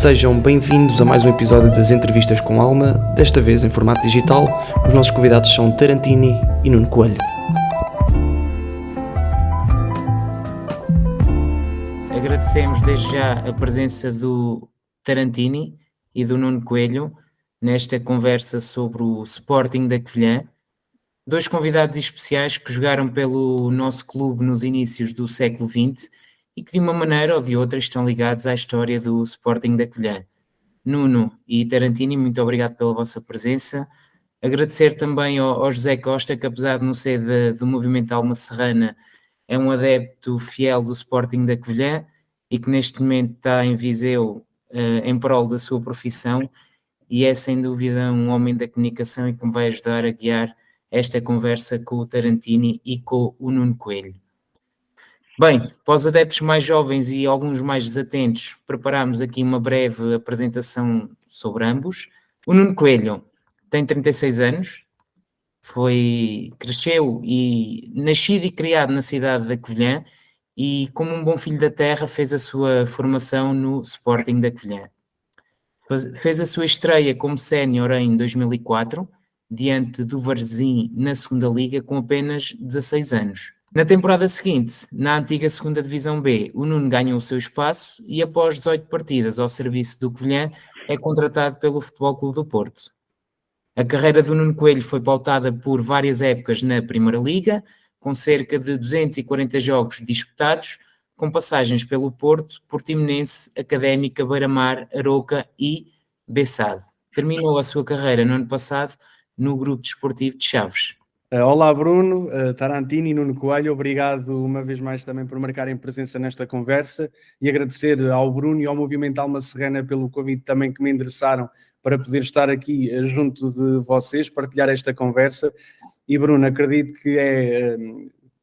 Sejam bem-vindos a mais um episódio das Entrevistas com Alma, desta vez em formato digital. Os nossos convidados são Tarantini e Nuno Coelho. Agradecemos desde já a presença do Tarantini e do Nuno Coelho nesta conversa sobre o Sporting da Covilhã. Dois convidados especiais que jogaram pelo nosso clube nos inícios do século XX e que de uma maneira ou de outra estão ligados à história do Sporting da Covilhã. Nuno e Tarantini, muito obrigado pela vossa presença. Agradecer também ao José Costa, que apesar de não ser do movimento Alma Serrana, é um adepto fiel do Sporting da Covilhã e que neste momento está em Viseu em prol da sua profissão e é sem dúvida um homem da comunicação e que me vai ajudar a guiar esta conversa com o Tarantini e com o Nuno Coelho. Bem, para os adeptos mais jovens e alguns mais desatentos, preparámos aqui uma breve apresentação sobre ambos. O Nuno Coelho tem 36 anos, cresceu e nascido e criado na cidade da Covilhã e, como um bom filho da terra, fez a sua formação no Sporting da Covilhã. Fez a sua estreia como sénior em 2004, diante do Varzim na segunda Liga, com apenas 16 anos. Na temporada seguinte, na antiga segunda Divisão B, o Nuno ganhou o seu espaço e, após 18 partidas ao serviço do Covilhã, é contratado pelo Futebol Clube do Porto. A carreira do Nuno Coelho foi pautada por várias épocas na Primeira Liga, com cerca de 240 jogos disputados, com passagens pelo Porto, Portimonense, Académica, Beira-Mar, Aroca e Bessade. Terminou a sua carreira no ano passado no Grupo Desportivo de Chaves. Olá Bruno, Tarantini e Nuno Coelho, obrigado uma vez mais também por marcarem presença nesta conversa e agradecer ao Bruno e ao Movimento Alma Serrana pelo convite também que me endereçaram para poder estar aqui junto de vocês, partilhar esta conversa. E Bruno, acredito que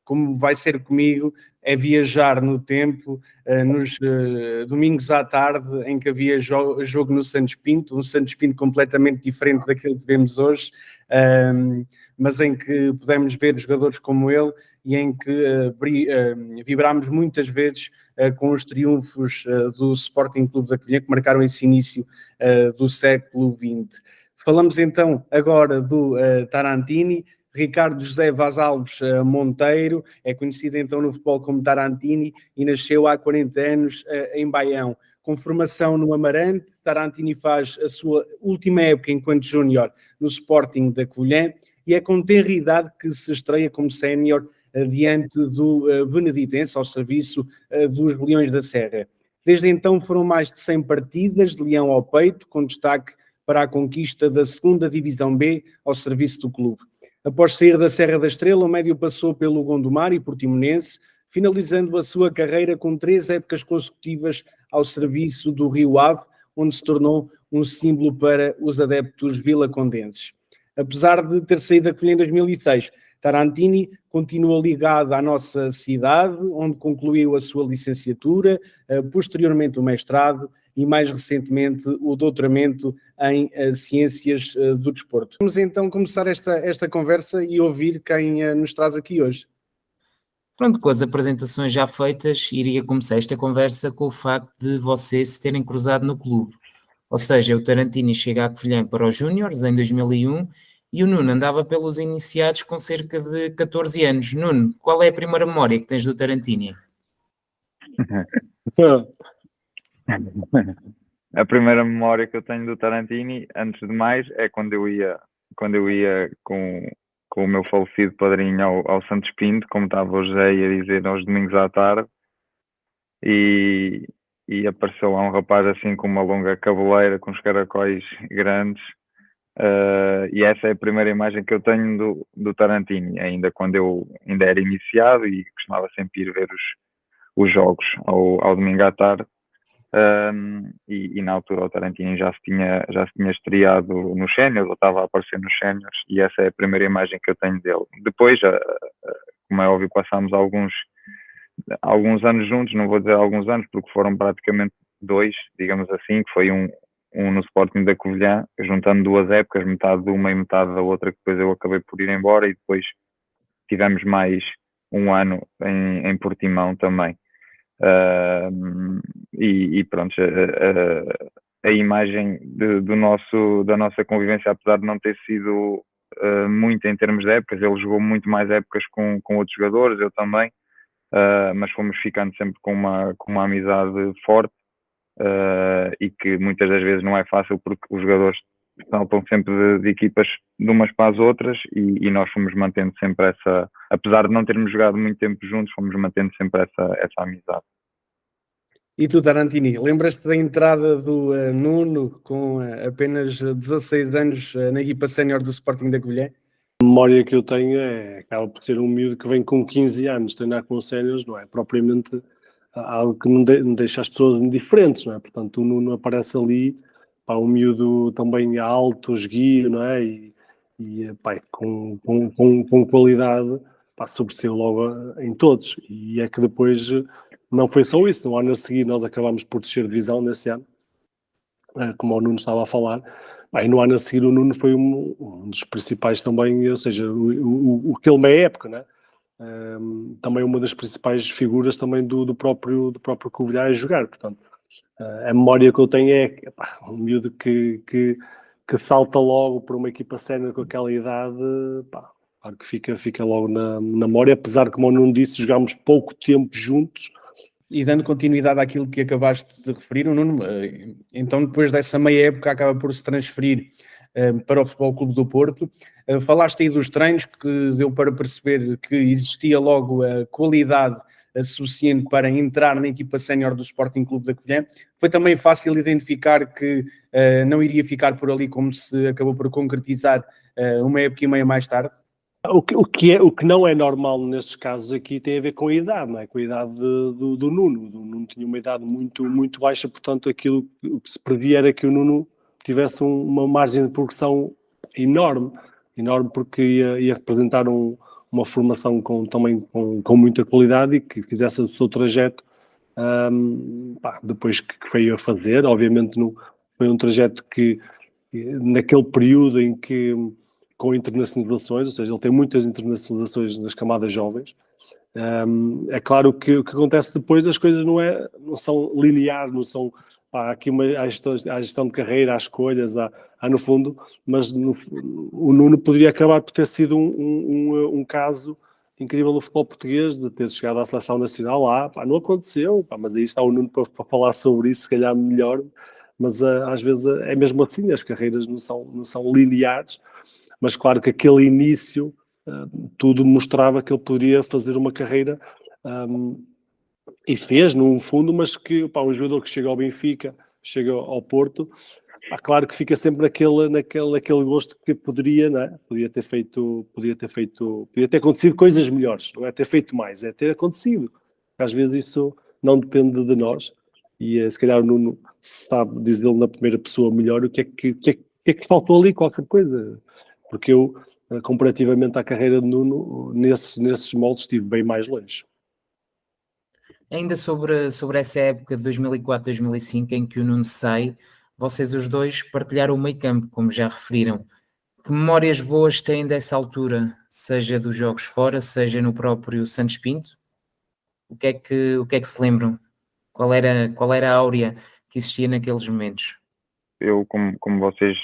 como vai ser comigo, é viajar no tempo, nos domingos à tarde, em que havia jogo no Santos Pinto, um Santos Pinto completamente diferente daquilo que vemos hoje, mas em que pudemos ver jogadores como ele e em que vibrámos muitas vezes com os triunfos do Sporting Clube da Covilhã, que marcaram esse início do século XX. Falamos então agora do Tarantini. Ricardo José Vaz Alves Monteiro é conhecido então no futebol como Tarantini e nasceu há 40 anos em Baião. Com formação no Amarante, Tarantini faz a sua última época enquanto júnior no Sporting da Covilhã e é com tenra idade que se estreia como sénior diante do Beneditense, ao serviço dos Leões da Serra. Desde então foram mais de 100 partidas de leão ao peito, com destaque para a conquista da segunda Divisão B ao serviço do clube. Após sair da Serra da Estrela, o médio passou pelo Gondomar e Portimonense, finalizando a sua carreira com 3 épocas consecutivas ao serviço do Rio Ave, onde se tornou um símbolo para os adeptos vilacondenses. Apesar de ter saído da Covilhã em 2006, Tarantini continua ligado à nossa cidade, onde concluiu a sua licenciatura, posteriormente o mestrado e mais recentemente o doutoramento em Ciências do Desporto. Vamos então começar esta conversa e ouvir quem nos traz aqui hoje. Pronto, com as apresentações já feitas, iria começar esta conversa com o facto de vocês se terem cruzado no clube. Ou seja, o Tarantini chega à Covilhã para os Júniores em 2001 e o Nuno andava pelos iniciados com cerca de 14 anos. Nuno, qual é a primeira memória que tens do Tarantini? A primeira memória que eu tenho do Tarantini, antes de mais, é quando eu ia com o meu falecido padrinho ao Santos Pinto, como estava o José a dizer, aos domingos à tarde, e apareceu lá um rapaz assim com uma longa cabeleira, com os caracóis grandes, e essa é a primeira imagem que eu tenho do Tarantini, ainda quando eu ainda era iniciado e costumava sempre ir ver os jogos ao domingo à tarde. E na altura o Tarantini já se tinha estreado nos séniores, ou estava a aparecer nos séniores, e essa é a primeira imagem que eu tenho dele. Depois, como é óbvio, passámos alguns anos juntos, não vou dizer alguns anos, porque foram praticamente 2, digamos assim, que foi um no Sporting da Covilhã, juntando 2 épocas, metade de uma e metade da outra, que depois eu acabei por ir embora, e depois tivemos mais um ano em Portimão também. E pronto, a imagem da nossa convivência, apesar de não ter sido muito em termos de épocas. Ele jogou muito mais épocas com outros jogadores, eu também, mas fomos ficando sempre com uma amizade forte, e que muitas das vezes não é fácil, porque os jogadores saltam sempre de equipas de umas para as outras, e nós fomos mantendo sempre essa, apesar de não termos jogado muito tempo juntos, fomos mantendo sempre essa amizade. E tu, Tarantini, lembras-te da entrada do Nuno com apenas 16 anos na equipa sénior do Sporting da Covilhã? A memória que eu tenho acaba por ser um miúdo que vem com 15 anos treinar com os séniores, não é propriamente algo que não deixa as pessoas indiferentes, não é? Portanto, o Nuno aparece ali, pá, um miúdo também alto, esguio, não é? E pá, com qualidade, pá, sobressaiu logo em todos. E é que depois não foi só isso. No ano a seguir nós acabámos por descer divisão nesse ano, como o Nuno estava a falar. E no ano a seguir o Nuno foi um dos principais também, ou seja, o que ele meia época, né? Também uma das principais figuras também do próprio Covilhã a jogar. Portanto, a memória que eu tenho é um miúdo que salta logo para uma equipa sénior com aquela idade, pá, claro que fica logo na memória, apesar de, como o Nuno disse, jogámos pouco tempo juntos. E dando continuidade àquilo que acabaste de referir, o Nuno, então depois dessa meia época acaba por se transferir para o Futebol Clube do Porto. Falaste aí dos treinos, que deu para perceber que existia logo a qualidade suficiente para entrar na equipa sénior do Sporting Clube da Covilhã. Foi também fácil identificar que não iria ficar por ali, como se acabou por concretizar uma época e meia mais tarde? O que não é normal nestes casos aqui tem a ver com a idade, não é? Com a idade do Nuno. O Nuno tinha uma idade muito, muito baixa, portanto o que se previa era que o Nuno tivesse uma margem de progressão enorme, porque ia representar uma formação também com muita qualidade, e que fizesse o seu trajeto depois que veio a fazer. Obviamente não foi um trajeto que naquele período em que, com internacionalizações, ou seja, ele tem muitas internacionalizações nas camadas jovens. É claro que o que acontece depois, as coisas não são lineares, não são, há aqui há gestão de carreira, há escolhas, há no fundo, mas o Nuno poderia acabar por ter sido um caso incrível no futebol português, de ter chegado à seleção nacional lá, não aconteceu, mas aí está o Nuno para falar sobre isso, se calhar melhor, mas às vezes é mesmo assim, as carreiras não são lineares. Mas claro que aquele início, tudo mostrava que ele poderia fazer uma carreira, e fez, no fundo, mas que um jogador que chega ao Benfica, chega ao Porto, claro que fica sempre naquele gosto que poderia, não é? Podia ter acontecido coisas melhores, não é ter feito mais, é ter acontecido. Às vezes isso não depende de nós, e se calhar o Nuno sabe dizer na primeira pessoa melhor o que é que faltou ali, qualquer coisa. Porque eu, comparativamente à carreira de Nuno, nesses moldes estive bem mais longe. Ainda sobre essa época de 2004-2005 em que o Nuno sai, vocês os dois partilharam o meio campo, como já referiram. Que memórias boas têm dessa altura, seja dos jogos fora, seja no próprio Santos Pinto? O que é que se lembram? Qual era a áurea que existia naqueles momentos? Eu, como vocês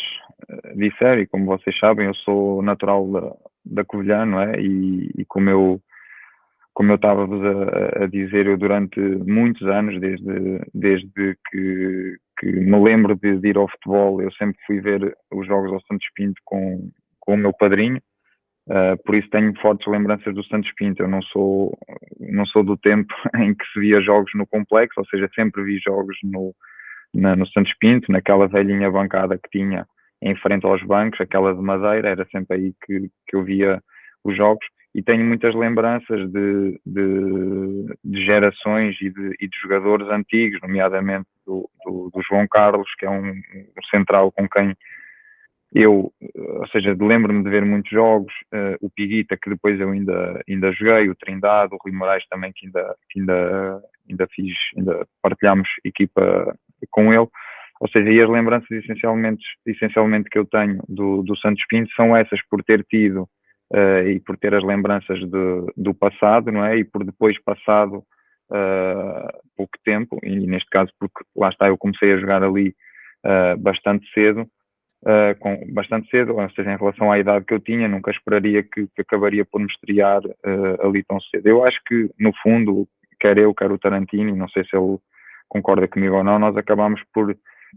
disseram e como vocês sabem, eu sou natural da Covilhã, não é? E como eu estava-vos a dizer, eu durante muitos anos, desde que me lembro de ir ao futebol, eu sempre fui ver os jogos ao Santos Pinto com o meu padrinho. Por isso tenho fortes lembranças do Santos Pinto. Eu não sou do tempo em que se via jogos no complexo, ou seja, sempre vi jogos no Santos Pinto, naquela velhinha bancada que tinha em frente aos bancos, aquela de madeira, era sempre aí que eu via os jogos, e tenho muitas lembranças de gerações e de jogadores antigos, nomeadamente do João Carlos, que é um central com quem eu, ou seja, lembro-me de ver muitos jogos, o Piguita, que depois eu ainda joguei, o Trindade, o Rui Moraes também, que ainda partilhámos equipa com ele. Ou seja, e as lembranças essencialmente que eu tenho do Santos Pinto são essas, por ter tido e por ter as lembranças do passado, não é? E por depois passado pouco tempo, e neste caso porque lá está, eu comecei a jogar ali bastante cedo, ou seja, em relação à idade que eu tinha, nunca esperaria que acabaria por me estrear ali tão cedo. Eu acho que, no fundo, quer eu, quer o Tarantini, não sei se ele concorda comigo ou não, nós acabámos por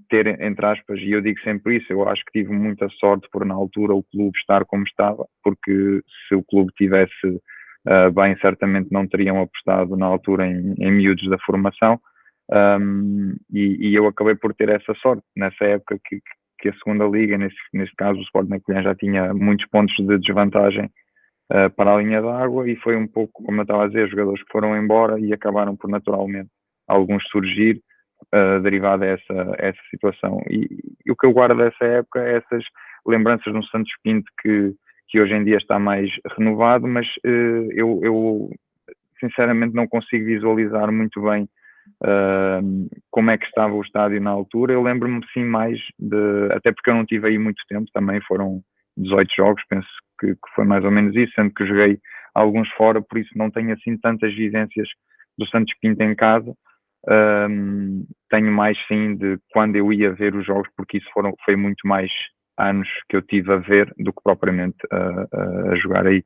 ter, entre aspas, e eu digo sempre isso, eu acho que tive muita sorte por, na altura, o clube estar como estava, porque se o clube tivesse bem, certamente não teriam apostado na altura em miúdos da formação, e eu acabei por ter essa sorte, nessa época que a segunda liga, neste caso o Sporting da Covilhã, já tinha muitos pontos de desvantagem para a linha d'água, e foi um pouco, como eu estava a dizer, jogadores que foram embora e acabaram por naturalmente alguns surgir, derivado a essa situação. E o que eu guardo dessa época é essas lembranças de um Santos Pinto que hoje em dia está mais renovado, mas eu sinceramente não consigo visualizar muito bem como é que estava o estádio na altura. Eu lembro-me sim mais até porque eu não tive aí muito tempo, também foram 18 jogos, penso que foi mais ou menos isso, sendo que joguei alguns fora, por isso não tenho assim tantas vivências do Santos Pinto em casa. Tenho mais sim de quando eu ia ver os jogos, porque isso foi muito mais anos que eu tive a ver do que propriamente a jogar aí.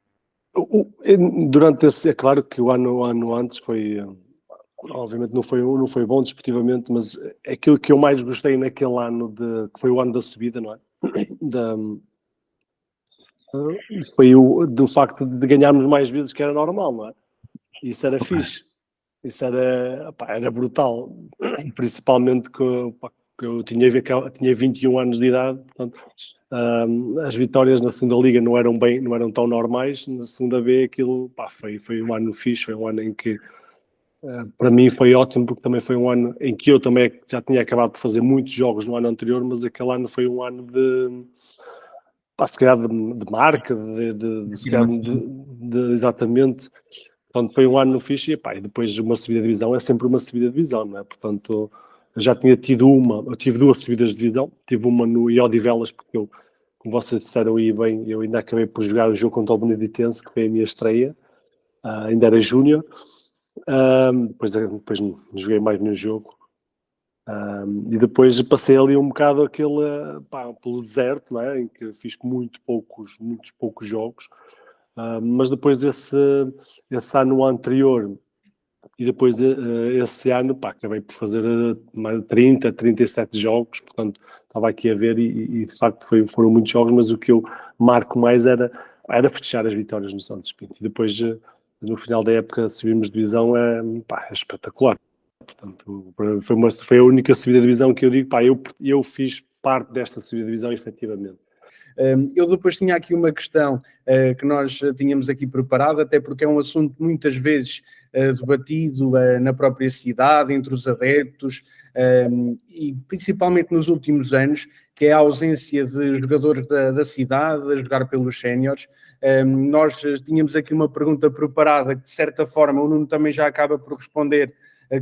Durante esse, é claro que o ano antes foi, obviamente não foi bom desportivamente, mas aquilo que eu mais gostei naquele ano, que foi o ano da subida, não é? Foi do facto de ganharmos mais vezes que era normal, não é? Isso era fixe. Isso era brutal, principalmente que eu tinha 21 anos de idade, portanto, as vitórias na segunda liga não eram tão normais. Na segunda B aquilo foi um ano fixe, foi um ano em que para mim foi ótimo, porque também foi um ano em que eu também já tinha acabado de fazer muitos jogos no ano anterior, mas aquele ano foi um ano se calhar de marca, exatamente. Portanto, foi um ano fixe e depois uma subida de divisão é sempre uma subida de divisão, não é? Portanto, eu já tinha tido eu tive duas subidas de divisão, tive uma no Odivelas, porque eu, como vocês disseram aí bem, eu ainda acabei por jogar o jogo contra o Beneditense, que foi a minha estreia, ainda era júnior, depois joguei mais no jogo, e depois passei ali um bocado pelo deserto, não é? Em que fiz muitos poucos jogos, mas depois esse ano anterior e depois esse ano, acabei por fazer mais de 37 jogos, portanto estava aqui a ver e de facto foram muitos jogos, mas o que eu marco mais era festejar as vitórias no Santos Pinto. E depois no final da época subimos de divisão, é espetacular. Portanto, foi a única subida de divisão que eu digo, eu fiz parte desta subida de divisão efetivamente. Eu depois tinha aqui uma questão que nós tínhamos aqui preparado, até porque é um assunto muitas vezes debatido na própria cidade, entre os adeptos, e principalmente nos últimos anos, que é a ausência de jogadores da cidade a jogar pelos séniores. Nós tínhamos aqui uma pergunta preparada que, de certa forma, o Nuno também já acaba por responder,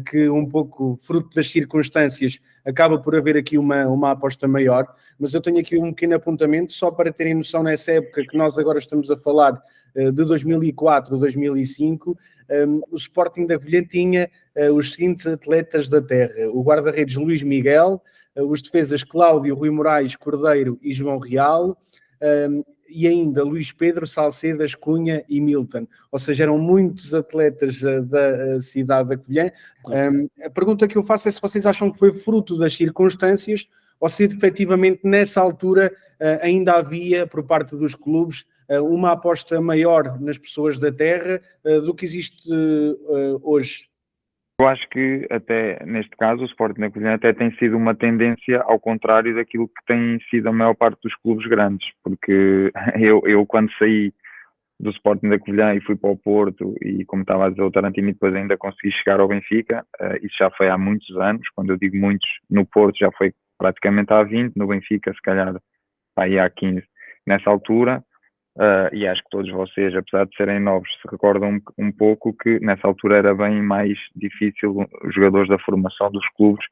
que um pouco fruto das circunstâncias acaba por haver aqui uma aposta maior, mas eu tenho aqui um pequeno apontamento só para terem noção. Nessa época que nós agora estamos a falar, de 2004 a 2005, o Sporting da Covilhã tinha os seguintes atletas da terra: o guarda-redes Luís Miguel, os defesas Cláudio, Rui Moraes, Cordeiro e João Real, e ainda Luís Pedro, Salcedas, Cunha e Milton. Ou seja, eram muitos atletas da cidade da Covilhã. A pergunta que eu faço é se vocês acham que foi fruto das circunstâncias ou se efetivamente nessa altura ainda havia, por parte dos clubes, uma aposta maior nas pessoas da terra do que existe hoje. Eu acho que até neste caso o Sporting da Covilhã até tem sido uma tendência ao contrário daquilo que tem sido a maior parte dos clubes grandes, porque eu quando saí do Sporting da Covilhã e fui para o Porto, e como estava a dizer o Tarantini, depois ainda consegui chegar ao Benfica, isso já foi há muitos anos. Quando eu digo muitos, no Porto já foi praticamente há 20, no Benfica se calhar aí há 15 nessa altura. E acho que todos vocês, apesar de serem novos, se recordam um pouco que nessa altura era bem mais difícil os jogadores da formação dos clubes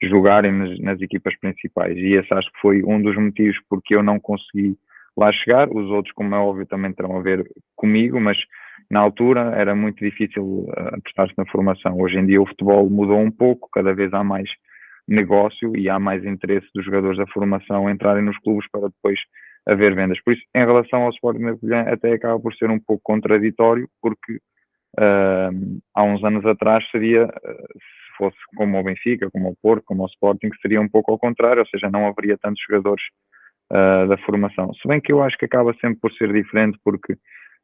jogarem nas equipas principais, e esse acho que foi um dos motivos porque eu não consegui lá chegar. Os outros, como é óbvio, também terão a ver comigo, mas na altura era muito difícil apostar-se na formação. Hoje em dia o futebol mudou um pouco, cada vez há mais negócio e há mais interesse dos jogadores da formação entrarem nos clubes para depois haver vendas. Por isso, em relação ao Sporting da Covilhã, até acaba por ser um pouco contraditório, porque há uns anos atrás seria, se fosse como o Benfica, como o Porto, como o Sporting, seria um pouco ao contrário, ou seja, não haveria tantos jogadores da formação. Se bem que eu acho que acaba sempre por ser diferente, porque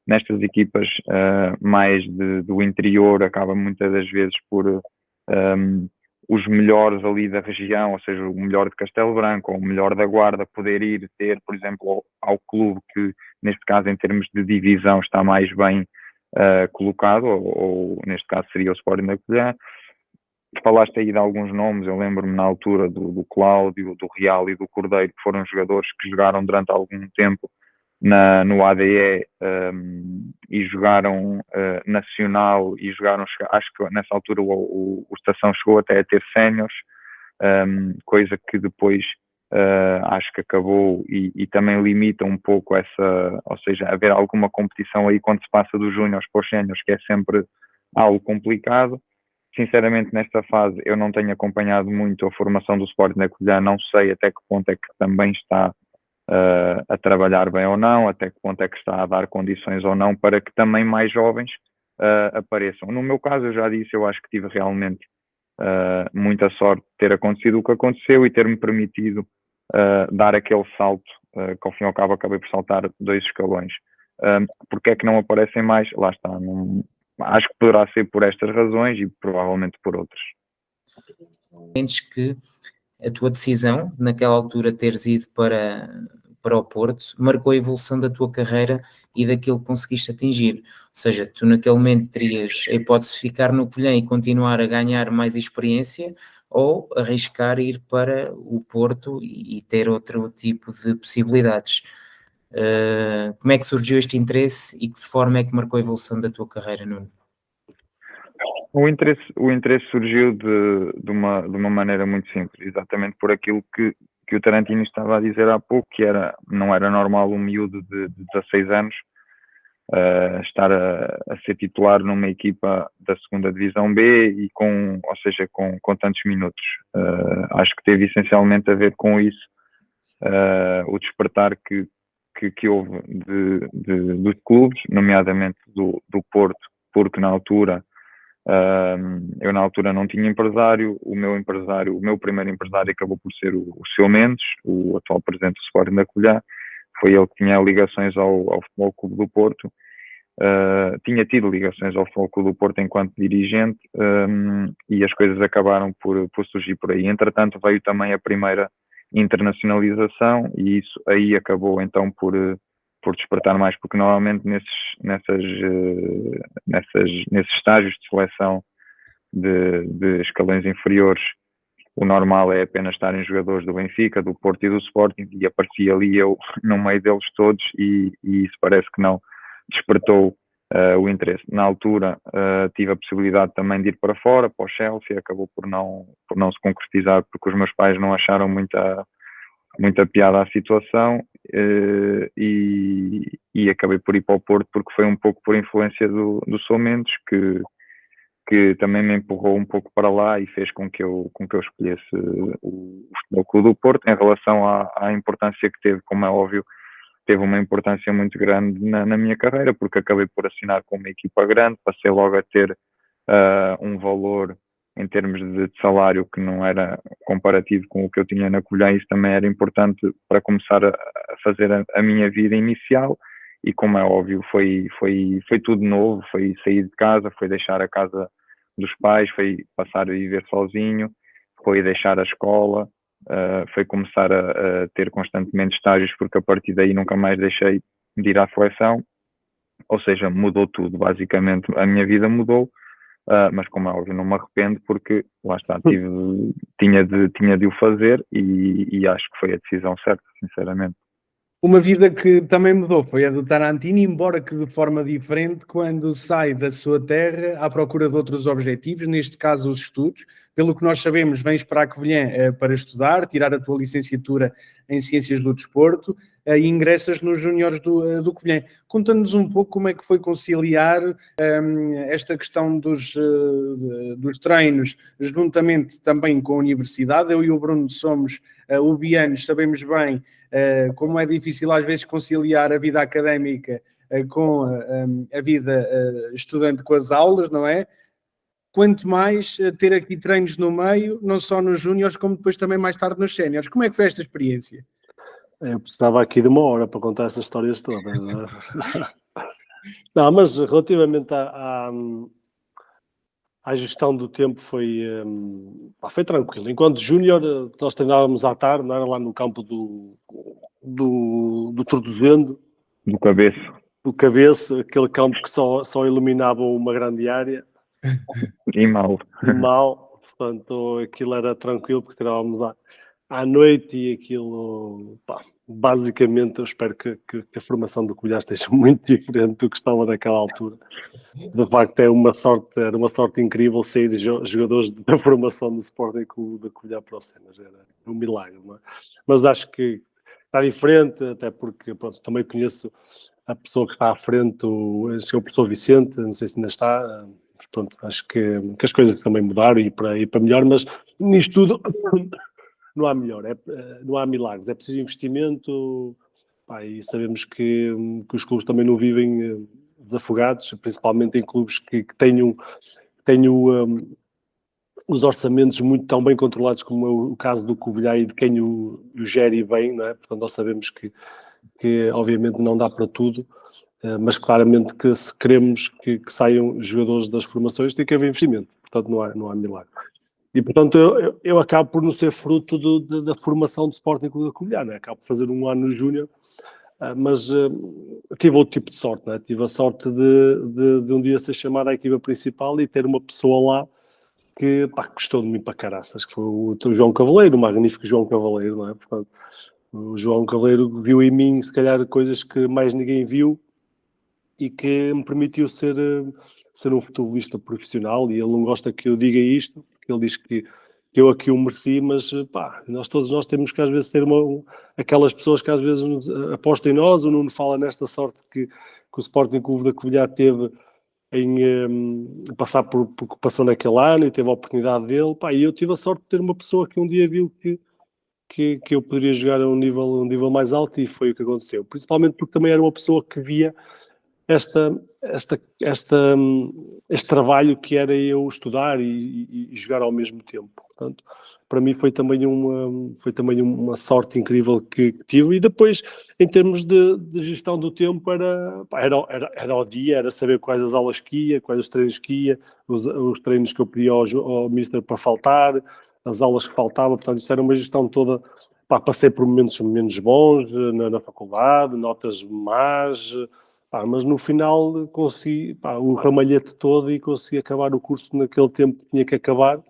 nestas equipas mais do interior acaba muitas das vezes por os melhores ali da região, ou seja, o melhor de Castelo Branco ou o melhor da Guarda, poder ir ter, por exemplo, ao clube que, neste caso, em termos de divisão, está mais bem colocado, ou neste caso seria o Sporting da Covilhã. Falaste aí de alguns nomes, eu lembro-me na altura do Cláudio, do Real e do Cordeiro, que foram jogadores que jogaram durante algum tempo no ADE e jogaram nacional e jogaram, acho que nessa altura o Estação chegou até a ter séniores, coisa que depois acho que acabou e também limita um pouco essa, ou seja, haver alguma competição aí quando se passa dos júniores para os séniores, que é sempre algo complicado. Sinceramente, nesta fase eu não tenho acompanhado muito a formação do Sporting da Covilhã, não sei até que ponto é que também está a trabalhar bem ou não, até que ponto é que está a dar condições ou não para que também mais jovens apareçam. No meu caso, eu já disse, eu acho que tive realmente muita sorte de ter acontecido o que aconteceu e ter-me permitido dar aquele salto, que ao fim e ao cabo acabei por saltar 2 escalões. Porque é que não aparecem mais? Lá está, acho que poderá ser por estas razões e provavelmente por outras. Sentes que a tua decisão, naquela altura teres ido para o Porto, marcou a evolução da tua carreira e daquilo que conseguiste atingir. Ou seja, tu naquele momento terias a hipótese de ficar no Covilhã e continuar a ganhar mais experiência, ou arriscar ir para o Porto e ter outro tipo de possibilidades. Como é que surgiu este interesse e que de forma é que marcou a evolução da tua carreira, Nuno? O interesse surgiu de uma maneira muito simples, exatamente por aquilo que o Tarantino estava a dizer há pouco, que não era normal um miúdo de 16 anos estar a ser titular numa equipa da segunda divisão B e com tantos minutos. Acho que teve essencialmente a ver com isso, o despertar que houve dos clubes, nomeadamente do Porto, porque na altura eu na altura não tinha empresário, o meu primeiro empresário acabou por ser o Seu Mendes, o atual presidente do Sporting da Covilhã. Foi ele que tinha ligações ao Futebol Clube do Porto, tinha tido ligações ao Futebol Clube do Porto enquanto dirigente, e as coisas acabaram por surgir por aí. Entretanto veio também a primeira internacionalização e isso aí acabou então por despertar mais, porque normalmente nesses estágios de seleção de escalões inferiores, o normal é apenas estarem jogadores do Benfica, do Porto e do Sporting, e aparecia ali eu no meio deles todos e isso parece que não despertou o interesse. Na altura tive a possibilidade também de ir para fora, para o Chelsea, acabou por não se concretizar porque os meus pais não acharam muita piada à situação, e acabei por ir para o Porto porque foi um pouco por influência do Sou Mendes, que também me empurrou um pouco para lá e fez com que eu escolhesse o Futebol Clube do Porto. Em relação à importância que teve, como é óbvio, teve uma importância muito grande na minha carreira, porque acabei por assinar com uma equipa grande, passei logo a ter um valor em termos de salário que não era comparativo com o que eu tinha na Covilhã. Isso também era importante para começar a fazer a minha vida inicial, e como é óbvio foi tudo novo, foi sair de casa, foi deixar a casa dos pais, foi passar a viver sozinho, foi deixar a escola, foi começar a ter constantemente estágios, porque a partir daí nunca mais deixei de ir à seleção, ou seja, mudou tudo, basicamente a minha vida mudou. Mas como é óbvio não me arrependo, porque lá está, tinha de o fazer e acho que foi a decisão certa, sinceramente. Uma vida que também mudou foi a do Tarantino, embora que de forma diferente, quando sai da sua terra à procura de outros objetivos, neste caso os estudos. Pelo que nós sabemos, vens para a Covilhã para estudar, tirar a tua licenciatura em Ciências do Desporto, e ingressas nos Júniores do Covilhã. Conta-nos um pouco como é que foi conciliar esta questão dos treinos, juntamente também com a universidade. Eu e o Bruno somos ubianos, sabemos bem como é difícil às vezes conciliar a vida académica com a vida estudante com as aulas, não é? Quanto mais ter aqui treinos no meio, não só nos júniores, como depois também mais tarde nos séniores. Como é que foi esta experiência? Eu precisava aqui de uma hora para contar essas histórias todas. Não, mas relativamente à gestão do tempo foi tranquilo. Enquanto júnior, nós treinávamos à tarde, não era lá no campo do Tordozendo, Do do Cabeço, aquele campo que só iluminava uma grande área. e mal. Portanto, aquilo era tranquilo porque treinávamos lá à noite e aquilo, basicamente, eu espero que a formação do Covilhã esteja muito diferente do que estava naquela altura. De facto, era uma sorte incrível sair jogadores da formação do Sporting Clube da Covilhã para o Cenas. Era um milagre, não é? Mas acho que está diferente, até porque pronto, também conheço a pessoa que está à frente, o professor Vicente, não sei se ainda está. Mas pronto, acho que as coisas também mudaram e para melhor, mas nisto tudo não há melhor, não há milagres, é preciso investimento, e sabemos que os clubes também não vivem desafogados, principalmente em clubes que tenham os orçamentos muito tão bem controlados como é o caso do Covilhã e de quem o gere bem, não é? Portanto, nós sabemos que obviamente não dá para tudo, mas claramente que se queremos que saiam jogadores das formações tem que haver investimento, portanto não há milagre. E portanto eu acabo por não ser fruto da formação do Sporting Clube da Covilhã, né? Acabo por fazer um ano no Júnior, mas tive outro tipo de sorte, né? Tive a sorte de um dia ser chamado à equipa principal e ter uma pessoa lá que gostou de mim para caraças, que foi o João Cavaleiro, o magnífico João Cavaleiro, não é? Portanto, o João Cavaleiro viu em mim, se calhar, coisas que mais ninguém viu e que me permitiu ser um futebolista profissional. E ele não gosta que eu diga isto, porque ele diz que eu aqui o mereci, mas todos nós temos que às vezes ter aquelas pessoas que às vezes apostam em nós. O Nuno fala nesta sorte que o Sporting Clube da Covilhã teve em passar por que passou naquele ano e teve a oportunidade dele. E eu tive a sorte de ter uma pessoa que um dia viu que eu poderia jogar a um nível mais alto, e foi o que aconteceu. Principalmente porque também era uma pessoa que via este trabalho que era eu estudar e jogar ao mesmo tempo. Portanto, para mim foi também uma sorte incrível que tive. E depois, em termos de gestão do tempo, era o dia, era saber quais as aulas que ia, quais os treinos que ia, os treinos que eu pedia ao Mister para faltar, as aulas que faltavam. Portanto, isso era uma gestão toda. Passei por momentos menos bons na faculdade, notas más, mas no final consegui o ramalhete todo e consegui acabar o curso naquele tempo que tinha que acabar.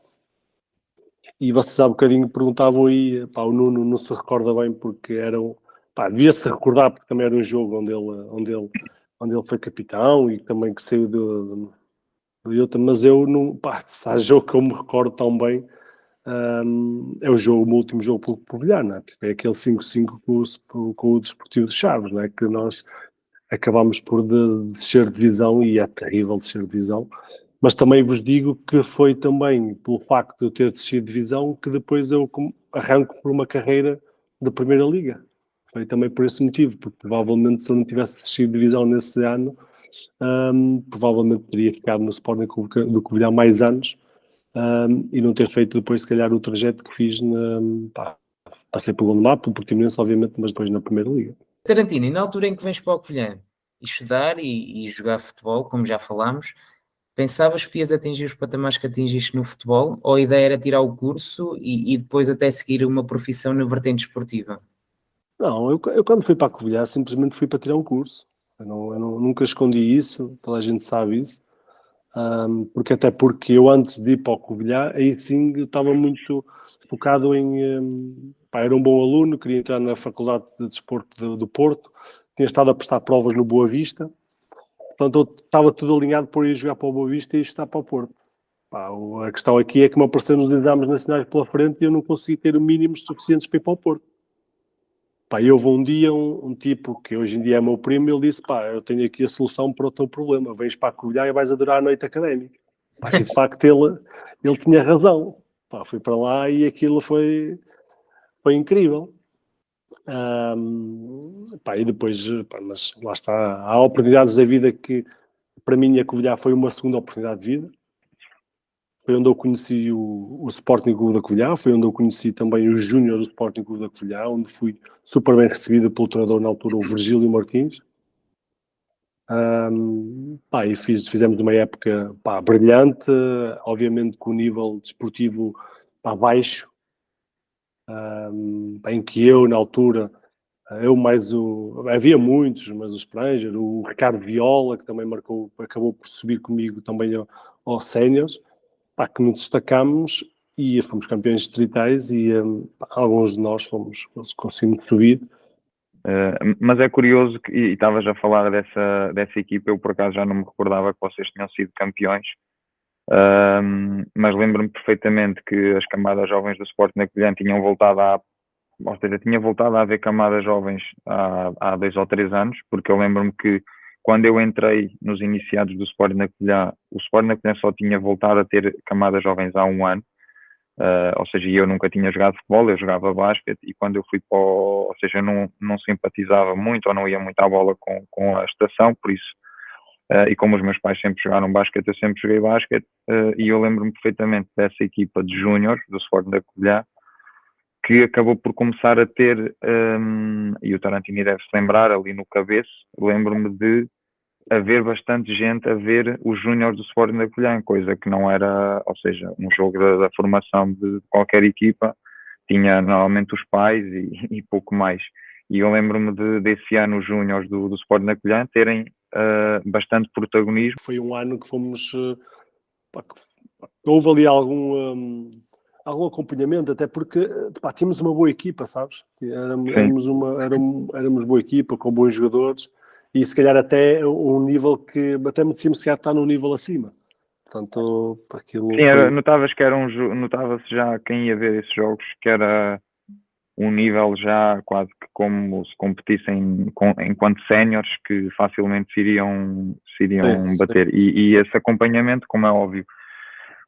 E vocês há bocadinho perguntavam aí, o Nuno não se recorda bem porque devia-se recordar porque também era um jogo onde ele foi capitão e também que saiu do outro, mas eu não, se há jogo que eu me recordo tão bem, é o meu último jogo pelo Covilhã, não é? Porque é aquele 5-5 com o Desportivo de Chaves, não é? Que nós acabámos por descer de divisão, e é terrível descer de divisão, mas também vos digo que foi também pelo facto de eu ter descido de divisão que depois eu arranco por uma carreira de Primeira Liga. Foi também por esse motivo, porque provavelmente se eu não tivesse descido de divisão nesse ano, provavelmente teria ficado no Sporting do Covilhã mais anos, e não ter feito depois se calhar o trajeto que fiz passei pelo Gondomar, pelo Portimonense obviamente, mas depois na Primeira Liga. Tarantino, e na altura em que vens para o Covilhã estudar e jogar futebol, como já falámos, pensavas que ias atingir os patamares que atingiste no futebol, ou a ideia era tirar o curso e depois até seguir uma profissão na vertente esportiva? Não, eu quando fui para a Covilhã simplesmente fui para tirar o curso. Eu nunca escondi isso, toda a gente sabe isso. Porque eu antes de ir para o Covilhã, aí sim eu estava muito focado em... era um bom aluno, queria entrar na Faculdade de Desporto do Porto, tinha estado a prestar provas no Boa Vista, portanto eu estava tudo alinhado por ir jogar para o Boa Vista e estar para o Porto. A questão aqui é que me apareceram os exames nacionais pela frente e eu não consegui ter mínimos suficientes para ir para o Porto. Pá, e houve um dia um tipo que hoje em dia é meu primo, ele disse, pá, eu tenho aqui a solução para o teu problema, vens para a Covilhã e vais adorar a noite académica. Pá, e de facto ele tinha razão. Pá, fui para lá e aquilo foi incrível. Pá, e depois, pá, mas lá está, há oportunidades da vida que para mim a Covilhã foi uma segunda oportunidade de vida. Foi onde eu conheci o Sporting Clube da Covilhã, foi onde eu conheci também o Júnior do Sporting Clube da Covilhã, onde fui super bem recebido pelo treinador na altura, o Virgílio Martins. Pá, e fizemos uma época, pá, brilhante, obviamente com o nível desportivo, pá, baixo, em que eu, na altura, havia muitos, mas o Spranger, o Ricardo Viola, que também acabou por subir comigo também aos séniores, pá, que nos destacámos e fomos campeões distritais e pá, alguns de nós conseguimos subir. Mas é curioso, e estavas a falar dessa equipa, eu por acaso já não me recordava que vocês tinham sido campeões, mas lembro-me perfeitamente que as camadas jovens do Sporting da Covilhã tinham voltado ou seja, tinha voltado a haver camadas jovens há 2 ou 3 anos, porque eu lembro-me que quando eu entrei nos iniciados do Sporting da Covilhã, o Sporting da Covilhã só tinha voltado a ter camadas jovens há 1 ano, ou seja, eu nunca tinha jogado futebol, eu jogava basquete, e quando eu fui ou seja, eu não simpatizava muito ou não ia muito à bola com a estação, por isso, e como os meus pais sempre jogaram basquete, eu sempre joguei basquete, e eu lembro-me perfeitamente dessa equipa de júnior do Sporting da Covilhã, que acabou por começar a ter, e o Tarantini deve-se lembrar, ali no cabeço, lembro-me de haver bastante gente a ver os júniores do Sporting da Covilhã, coisa que não era, ou seja, um jogo da formação de qualquer equipa, tinha normalmente os pais e pouco mais. E eu lembro-me desse ano os júniores do Sporting da Covilhã terem bastante protagonismo. Foi um ano que fomos... pá, houve ali algum acompanhamento, até porque pá, tínhamos uma boa equipa, sabes? Éramos boa equipa, com bons jogadores, e se calhar até um nível que até me decíamos se calhar estar num nível acima. Portanto, aquilo sim, foi... notava-se já quem ia ver esses jogos que era um nível já quase que como se competissem enquanto séniores, que facilmente se iriam bater. Sim. E esse acompanhamento, como é óbvio,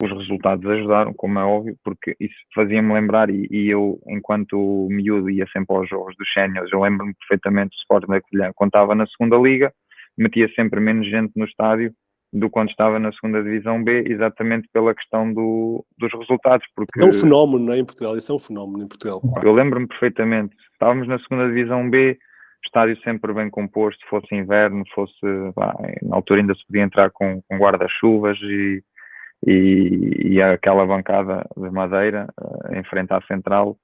os resultados ajudaram, como é óbvio, porque isso fazia-me lembrar, e eu, enquanto miúdo, ia sempre aos jogos dos séniores. Eu lembro-me perfeitamente do Sporting da Covilhã, quando estava na segunda liga, metia sempre menos gente no estádio do que quando estava na segunda divisão B, exatamente pela questão dos resultados. Porque é um fenómeno, não é, em Portugal? Isso é um fenómeno em Portugal. Eu lembro-me perfeitamente, estávamos na segunda divisão B, estádio sempre bem composto, fosse inverno, na altura ainda se podia entrar com guarda-chuvas e aquela bancada de madeira em frente à central,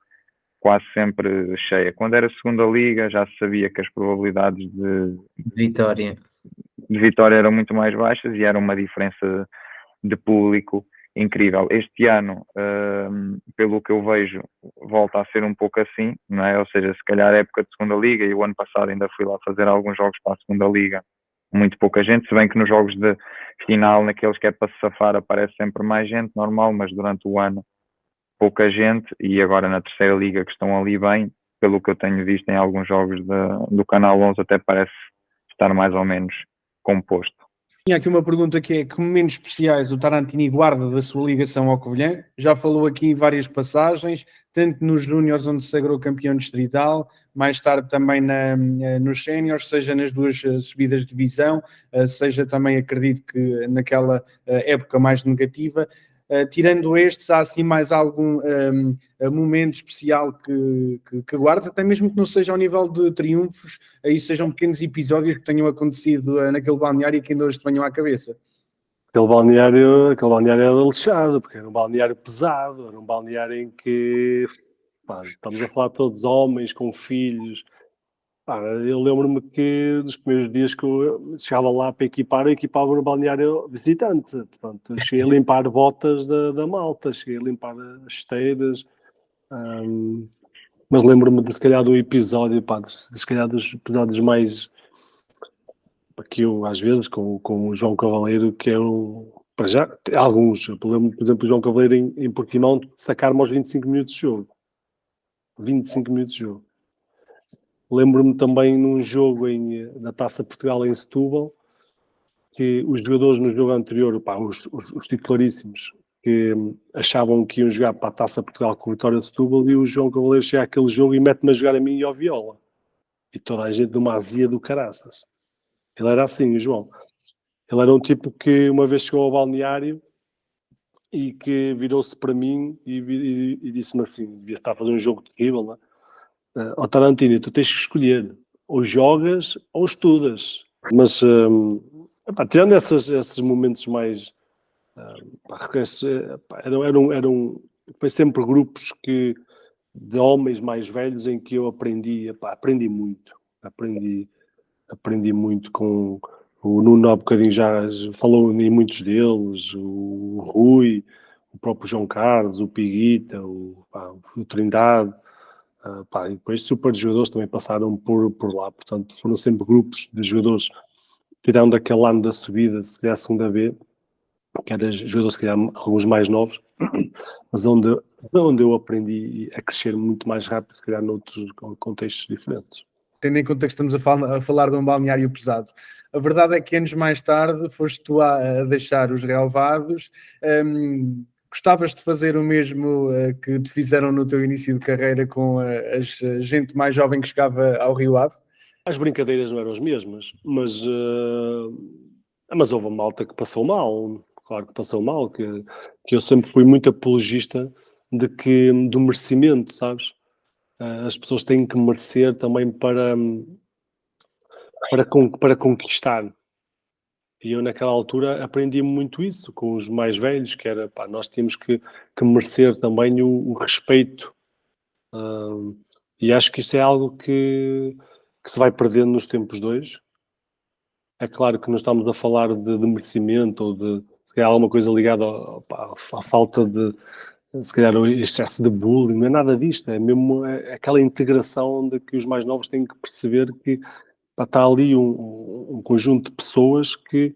quase sempre cheia. Quando era segunda liga já se sabia que as probabilidades de vitória eram muito mais baixas e era uma diferença de público incrível. Este ano, pelo que eu vejo, volta a ser um pouco assim, não é? Ou seja, se calhar a época de segunda liga, e o ano passado ainda fui lá fazer alguns jogos para a segunda liga, muito pouca gente, se bem que nos jogos de final, naqueles que é para se safar, aparece sempre mais gente, normal, mas durante o ano pouca gente, e agora na terceira liga que estão ali bem, pelo que eu tenho visto em alguns jogos do Canal 11, até parece estar mais ou menos composto. Tinha aqui uma pergunta que é: que momentos especiais o Tarantini guarda da sua ligação ao Covilhã? Já falou aqui em várias passagens, tanto nos júniores, onde se sagrou campeão distrital, mais tarde também nos séniores, seja nas 2 subidas de divisão, seja também, acredito que naquela época mais negativa. Tirando estes, há assim mais algum momento especial que guardes, até mesmo que não seja ao nível de triunfos, aí sejam pequenos episódios que tenham acontecido naquele balneário e que ainda hoje te venham à cabeça? Aquele balneário era lixado, porque era um balneário pesado, era um balneário em que, pá, estamos a falar de todos homens, com filhos. Pá, eu lembro-me que nos primeiros dias que eu chegava lá para equipar, eu equipava no balneário visitante. Portanto, cheguei a limpar botas da malta, cheguei a limpar as esteiras. Mas lembro-me de, se calhar, de um episódio, pá, se calhar dos episódios mais... que eu, às vezes, com o João Cavaleiro, que é para já, alguns. Eu lembro, por exemplo, o João Cavaleiro em Portimão sacar-me aos 25 minutos de jogo. 25 minutos de jogo. Lembro-me também num jogo na Taça Portugal em Setúbal, que os jogadores no jogo anterior, pá, os titularíssimos, que achavam que iam jogar para a Taça Portugal com o Vitória de Setúbal, e o João Cavaleiro chega àquele jogo e mete-me a jogar a mim e ao Viola. E toda a gente numa azia do caraças. Ele era assim, o João. Ele era um tipo que uma vez chegou ao balneário e que virou-se para mim e disse-me assim, devia estar a fazer um jogo terrível, não é? Ó Tarantino, tu tens que escolher, ou jogas ou estudas. Mas, epá, tirando esses momentos mais... foi sempre grupos de homens mais velhos em que eu aprendi, epá, aprendi muito. Aprendi muito com o Nuno, há bocadinho já falou em muitos deles, o Rui, o próprio João Carlos, o Piguita, o Trindade, e depois super jogadores também passaram por lá, portanto foram sempre grupos de jogadores, tirando aquele ano da subida, se calhar a segunda B, que eram jogadores, se calhar alguns mais novos, mas onde eu aprendi a crescer muito mais rápido, se calhar noutros contextos diferentes. Tendo em conta que estamos a falar de um balneário pesado. A verdade é que anos mais tarde foste tu a deixar os relevados. Gostavas de fazer o mesmo que te fizeram no teu início de carreira com a gente mais jovem que chegava ao Rio Ave? As brincadeiras não eram as mesmas, mas houve uma malta que passou mal, claro que passou mal, que eu sempre fui muito apologista do merecimento, sabes? As pessoas têm que merecer também para conquistar. E eu naquela altura aprendi muito isso com os mais velhos, que era, pá, nós tínhamos que merecer também o respeito. E acho que isso é algo que se vai perdendo nos tempos de hoje. É claro que não estamos a falar de merecimento ou de, se calhar, alguma coisa ligada à falta de, se calhar, o excesso de bullying, não é nada disto, é mesmo aquela integração de que os mais novos têm que perceber que está ali um conjunto de pessoas que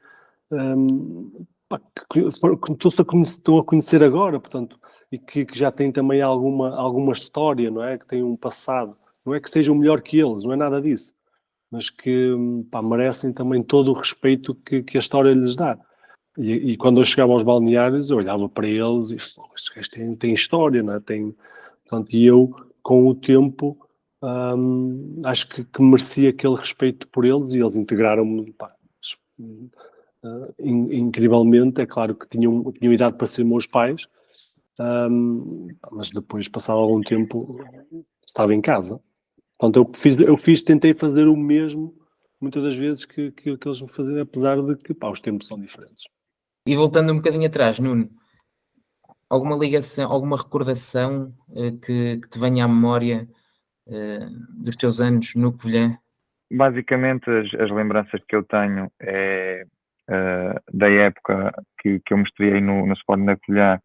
estão a conhecer agora, portanto, e que já têm também alguma história, não é? Que têm um passado. Não é que sejam melhor que eles, não é nada disso, mas que merecem também todo o respeito que a história lhes dá. E quando eu chegava aos balneários, eu olhava para eles e estes gajos têm história, não é? Portanto, e eu, com o tempo, acho que mereci aquele respeito por eles e eles integraram-me incrivelmente. É claro que tinham idade para ser meus pais, mas depois, passado algum tempo, estava em casa. Portanto, tentei fazer o mesmo muitas das vezes que eles me faziam, apesar de que os tempos são diferentes. E voltando um bocadinho atrás, Nuno, alguma ligação, alguma recordação que te venha à memória dos teus anos no Covilhã? Basicamente, as lembranças que eu tenho é da época que eu me estreiei no Sporting da Covilhã.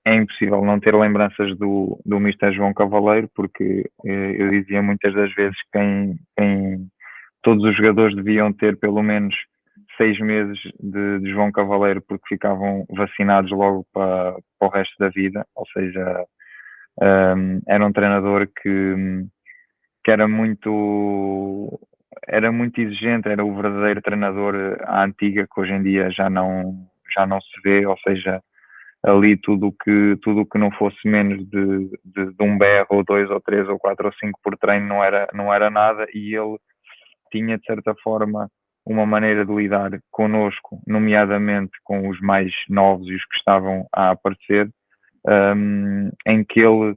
É impossível não ter lembranças do Mister João Cavaleiro, porque eu dizia muitas das vezes que todos os jogadores deviam ter pelo menos 6 meses de João Cavaleiro, porque ficavam vacinados logo para o resto da vida. Ou seja, era um treinador que era muito exigente, era o verdadeiro treinador à antiga, que hoje em dia já não se vê. Ou seja, ali tudo o que não fosse menos de um berro, ou 2 ou 3 ou 4 ou 5 por treino não era nada, e ele tinha, de certa forma, uma maneira de lidar connosco, nomeadamente com os mais novos e os que estavam a aparecer, em que ele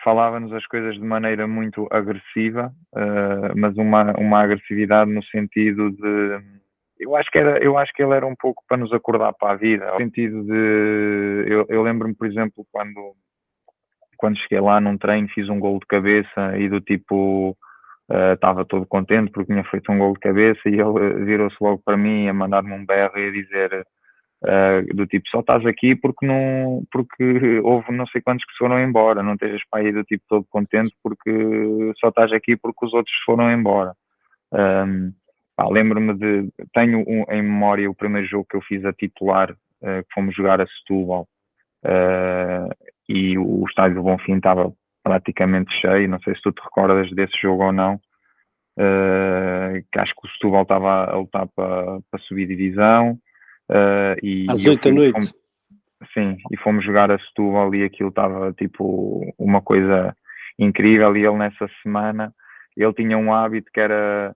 falava-nos as coisas de maneira muito agressiva, mas uma agressividade no sentido de... Eu acho que ele era um pouco para nos acordar para a vida, no sentido de... Eu lembro-me, por exemplo, quando cheguei lá num treino, fiz um gol de cabeça e do tipo... estava todo contente porque tinha feito um gol de cabeça, e ele virou-se logo para mim a mandar-me um berro e a dizer do tipo, só estás aqui porque houve não sei quantos que se foram embora, não estejas para aí do tipo todo contente porque só estás aqui porque os outros foram embora. Lembro-me tenho em memória o primeiro jogo que eu fiz a titular, que fomos jogar a Setúbal, e o estádio do Bonfim estava praticamente cheio. Não sei se tu te recordas desse jogo ou não, que acho que o Setúbal estava a lutar para subir divisão, Às 8 da noite. Sim, e fomos jogar a Setúbal e aquilo estava tipo uma coisa incrível. E ele nessa semana, ele tinha um hábito que era,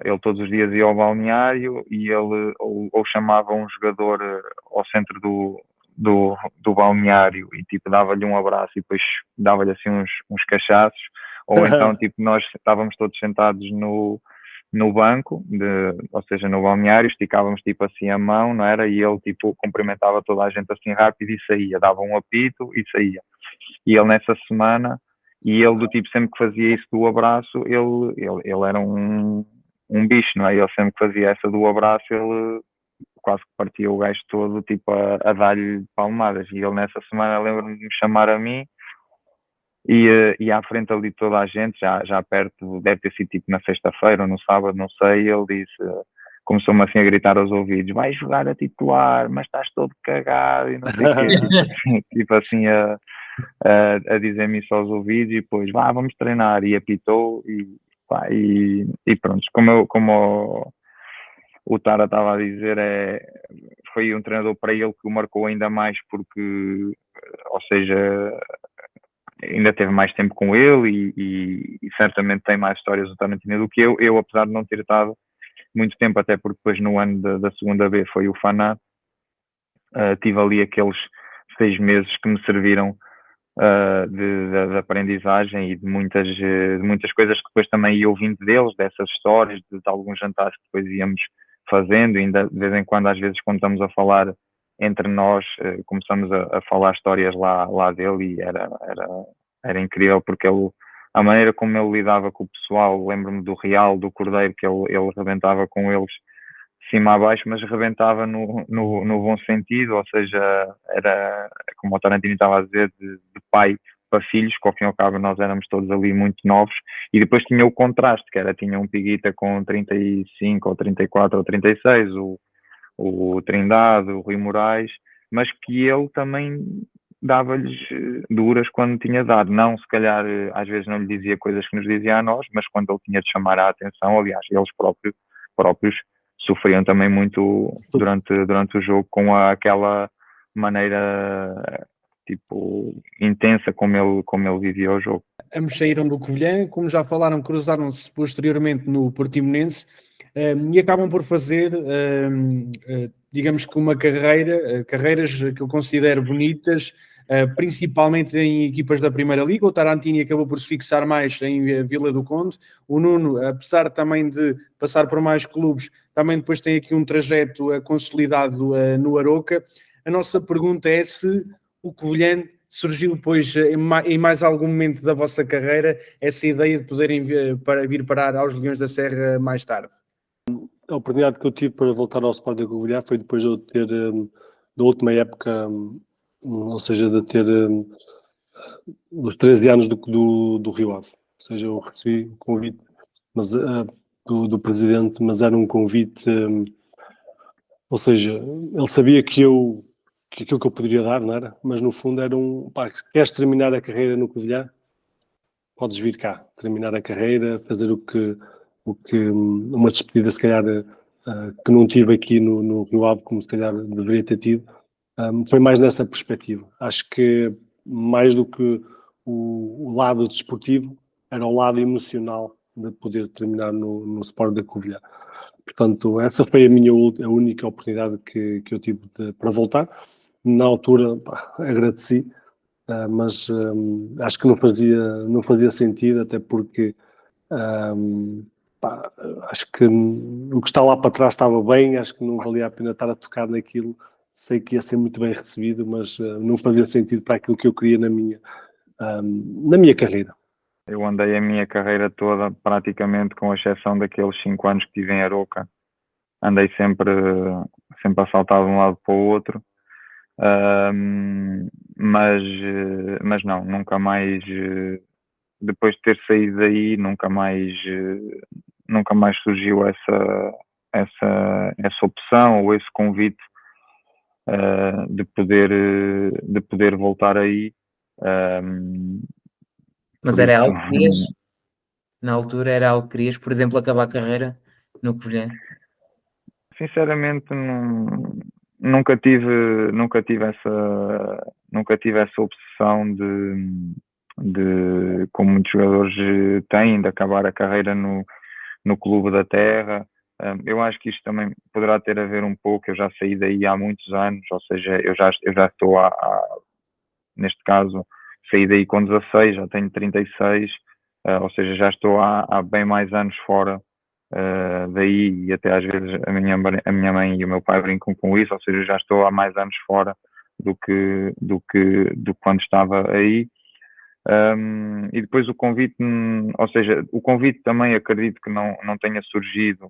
ele todos os dias ia ao balneário e ele ou chamava um jogador ao centro do balneário e tipo dava-lhe um abraço e depois dava-lhe assim uns cachaços, ou então tipo nós estávamos todos sentados no banco, ou seja, no balneário, esticávamos tipo assim a mão, não era? E ele tipo cumprimentava toda a gente assim rápido e saía, dava um apito e saía. E ele nessa semana, e ele do tipo sempre que fazia isso do abraço, ele era um bicho, não é? Ele sempre que fazia essa do abraço, ele quase que partia o gajo todo tipo a dar-lhe palmadas. E ele nessa semana, lembro-me de me chamar a mim e à frente ali de toda a gente, já perto, deve ter sido tipo na sexta-feira ou no sábado, não sei, ele disse, começou-me assim a gritar aos ouvidos, vai jogar a titular, mas estás todo cagado e não sei o quê. Tipo assim a dizer-me isso aos ouvidos e depois, vamos treinar, e apitou e pronto, como o Tara estava a dizer, foi um treinador para ele que o marcou ainda mais porque, ou seja, ainda teve mais tempo com ele e certamente tem mais histórias do Tarantino do que eu. Eu, apesar de não ter estado muito tempo, até porque depois no ano da segunda B foi o Faná, tive ali aqueles 6 meses que me serviram de aprendizagem e de muitas coisas que depois também ia ouvindo deles, dessas histórias, de alguns jantares que depois íamos fazendo, ainda de vez em quando, às vezes, quando estamos a falar entre nós, começamos a falar histórias lá dele, e era incrível, porque a maneira como ele lidava com o pessoal, lembro-me do Real, do Cordeiro, que ele rebentava com eles de cima a baixo, mas rebentava no bom sentido, ou seja, era, como o Tarantino estava a dizer, de pai para filhos, que ao fim e ao cabo nós éramos todos ali muito novos, e depois tinha o contraste, que era, tinha um Piguita com 35 ou 34 ou 36, o Trindade, o Rui Moraes, mas que ele também dava-lhes duras quando tinha dado. Não, se calhar, às vezes não lhe dizia coisas que nos dizia a nós, mas quando ele tinha de chamar a atenção, aliás, eles próprios sofriam também muito durante o jogo com aquela maneira tipo intensa como ele vivia o jogo. Ambos saíram do Covilhã, como já falaram, cruzaram-se posteriormente no Portimonense, e acabam por fazer, digamos que uma carreiras que eu considero bonitas, principalmente em equipas da Primeira Liga. O Tarantini acabou por se fixar mais em Vila do Conde. O Nuno, apesar também de passar por mais clubes, também depois tem aqui um trajeto consolidado no Aroca. A nossa pergunta é se o Covilhã surgiu depois, em mais algum momento da vossa carreira, essa ideia de poderem vir parar aos Leões da Serra mais tarde? A oportunidade que eu tive para voltar ao Sporting Covilhã foi depois de eu ter, da última época, ou seja, de ter os 13 anos do Rio Ave. Ou seja, eu recebi um convite mas, do presidente, mas era um convite, ou seja, ele sabia que aquilo que eu poderia dar, não era? Mas no fundo era queres terminar a carreira no Covilhã? Podes vir cá, terminar a carreira, fazer o que uma despedida se calhar que não tive aqui no Rio Ave, como se calhar deveria ter tido. Foi mais nessa perspectiva. Acho que mais do que o lado desportivo, era o lado emocional de poder terminar no Sport da Covilhã. Portanto, essa foi a única oportunidade que eu tive para voltar. Na altura, agradeci, mas acho que não fazia sentido, até porque acho que o que está lá para trás estava bem, acho que não valia a pena estar a tocar naquilo. Sei que ia ser muito bem recebido, mas não fazia sentido para aquilo que eu queria na minha carreira. Eu andei a minha carreira toda, praticamente, com exceção daqueles 5 anos que tive em Aroca, andei sempre a saltar de um lado para o outro, mas não, nunca mais, depois de ter saído daí, nunca mais surgiu essa opção ou esse convite de poder voltar aí. Mas por era isso, algo que querias, na altura era algo que querias, por exemplo, acabar a carreira no Covilhã? sinceramente, nunca tive essa obsessão de como muitos jogadores têm, de acabar a carreira no clube da terra. Eu acho que isto também poderá ter a ver um pouco. Eu já saí daí há muitos anos, ou seja, eu já estou neste caso, saí daí com 16, já tenho 36, ou seja, já estou há bem mais anos fora daí, e até às vezes a minha mãe e o meu pai brincam com isso, ou seja, eu já estou há mais anos fora do que quando estava aí. E depois o convite, ou seja, o convite também acredito que não tenha surgido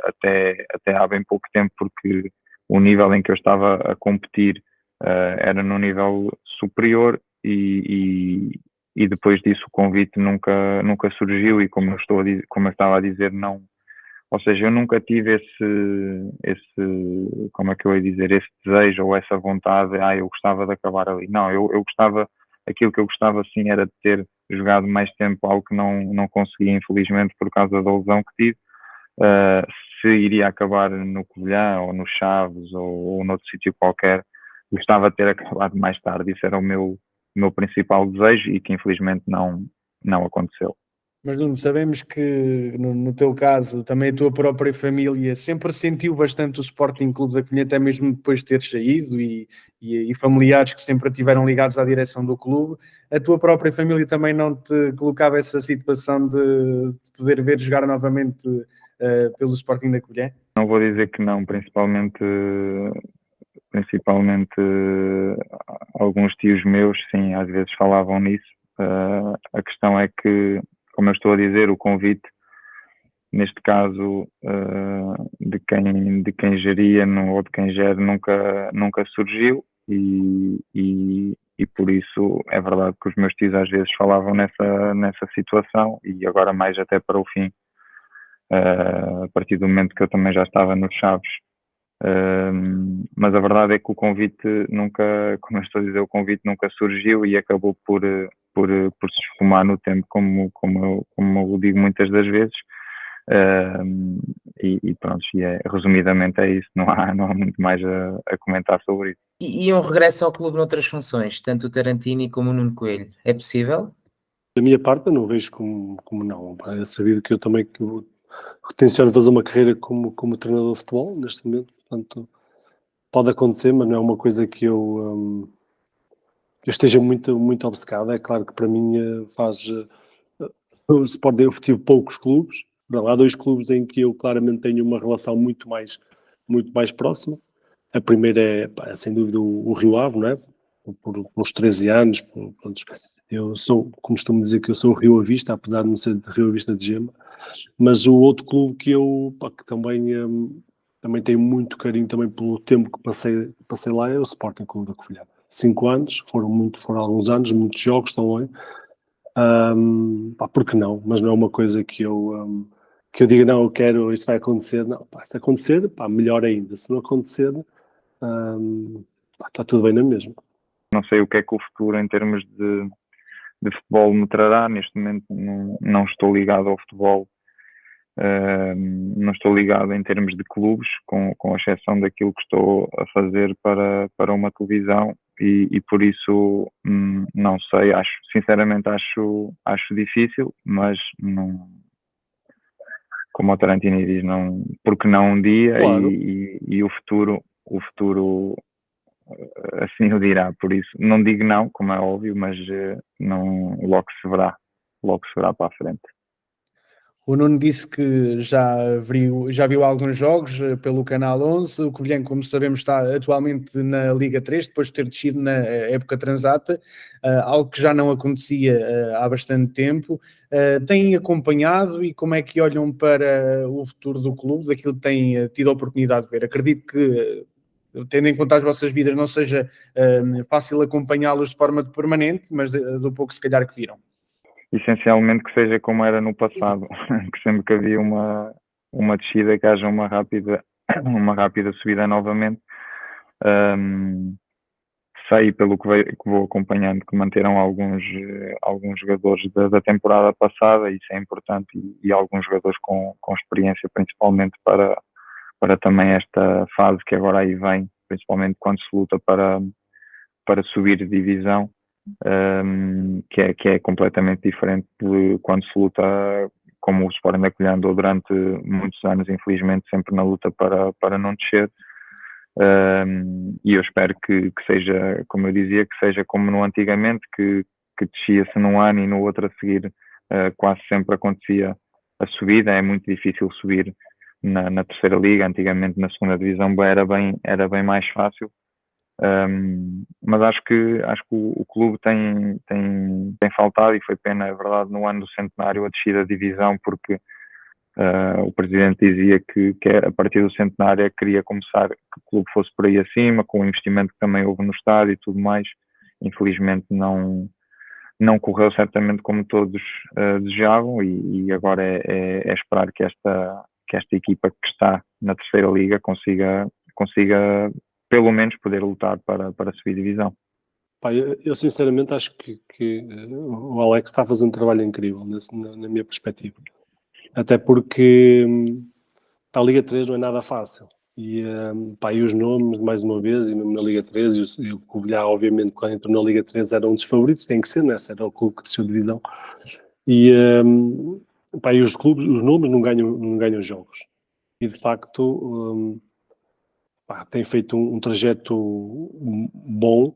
até há bem pouco tempo, porque o nível em que eu estava a competir era num nível superior, e depois disso o convite nunca surgiu, e como eu estava a dizer, não, ou seja, eu nunca tive como é que eu ia dizer, esse desejo ou essa vontade, eu gostava de acabar ali. Não, eu gostava, aquilo que eu gostava sim era de ter jogado mais tempo, algo que não consegui, infelizmente, por causa da lesão que tive. Se iria acabar no Covilhã ou no Chaves ou noutro sítio qualquer, gostava de ter acabado mais tarde. Isso era o meu principal desejo, e que infelizmente não aconteceu. Mas Nuno, sabemos que no teu caso também a tua própria família sempre sentiu bastante o Sporting Clube da Covilhã, até mesmo depois de teres saído, e familiares que sempre estiveram ligados à direção do clube. A tua própria família também não te colocava essa situação de poder ver jogar novamente pelo Sporting da Covilhã? Não vou dizer que não, principalmente alguns tios meus, sim, às vezes falavam nisso. A questão é que, como eu estou a dizer, o convite, neste caso, de quem geria ou de quem gere, nunca surgiu, e por isso é verdade que os meus tios às vezes falavam nessa situação, e agora mais até para o fim, a partir do momento que eu também já estava nos Chaves. Mas a verdade é que o convite nunca, como eu estou a dizer, o convite nunca surgiu, e acabou por se esfumar no tempo, como eu digo muitas das vezes. E pronto, resumidamente é isso, não há muito mais a comentar sobre isso. E um regresso ao clube noutras funções, tanto o Tarantini como o Nuno Coelho, é possível? Da minha parte, eu não vejo como não. É sabido que eu também tenciono fazer uma carreira como treinador de futebol neste momento, portanto, pode acontecer, mas não é uma coisa que eu esteja muito, muito obcecado. É claro que para mim o Sporting, eu tive poucos clubes. Não, há 2 clubes em que eu claramente tenho uma relação muito mais próxima. A primeira é sem dúvida o Rio Ave, não é? Por uns 13 anos. Pronto, eu costumo dizer que eu sou Rio Avista, apesar de não ser de Rio Avista de Gema. Mas o outro clube que que também tenho muito carinho também pelo tempo que passei lá, é o Sporting Clube da Covilhã. 5 anos, foram alguns anos, muitos jogos também. Por que não? Mas não é uma coisa que eu diga, não, eu quero, isto vai acontecer. Não, se acontecer, melhor ainda. Se não acontecer, está tudo bem na mesma. Não sei o que é que o futuro em termos de futebol me trará. Neste momento não estou ligado ao futebol, não estou ligado em termos de clubes, com exceção daquilo que estou a fazer para uma televisão, e por isso não sei, sinceramente acho difícil, mas não, como o Tarantini diz, não, porque não um dia, Claro. e o futuro assim o dirá. Por isso não digo não, como é óbvio, mas não, logo se verá para a frente. O Nuno disse que já viu alguns jogos pelo Canal 11. O Covilhã, como sabemos, está atualmente na Liga 3, depois de ter descido na época transata, algo que já não acontecia há bastante tempo. Têm acompanhado, e como é que olham para o futuro do clube, daquilo que têm tido a oportunidade de ver? Acredito que, tendo em conta as vossas vidas, não seja fácil acompanhá-los de forma permanente, mas do pouco se calhar que viram. Essencialmente que seja como era no passado, que sempre que havia uma descida, que haja uma rápida subida novamente. sei, pelo que vou acompanhando, que manteram alguns jogadores da temporada passada, e isso é importante, e alguns jogadores com experiência, principalmente para também esta fase que agora aí vem, principalmente quando se luta para subir de divisão, que é completamente diferente de quando se luta, como o Sporting da Covilhã andou durante muitos anos, infelizmente, sempre na luta para não descer. E eu espero que seja, como eu dizia, que seja como no antigamente, que descia-se num ano e no outro a seguir quase sempre acontecia a subida. É muito difícil subir na terceira liga. Antigamente na segunda divisão era bem mais fácil. Mas acho que o clube tem faltado, e foi pena, é verdade, no ano do centenário, a descida da divisão, porque o presidente dizia que a partir do centenário queria começar que o clube fosse por aí acima, com o investimento que também houve no estádio e tudo mais. Infelizmente não correu certamente como todos desejavam, e agora é esperar que esta equipa que está na terceira liga consiga pelo menos poder lutar para subir divisão. Pá, eu sinceramente acho que o Alex está a fazer um trabalho incrível na minha perspectiva. Até porque a Liga 3 não é nada fácil. E os nomes, mais uma vez, e mesmo na Liga 3, e o Covilhã, obviamente, quando entrou na Liga 3, era um dos favoritos, tem que ser, né? Era o clube que desceu divisão. E os clubes, os nomes não ganham jogos. E de facto tem feito um trajeto bom,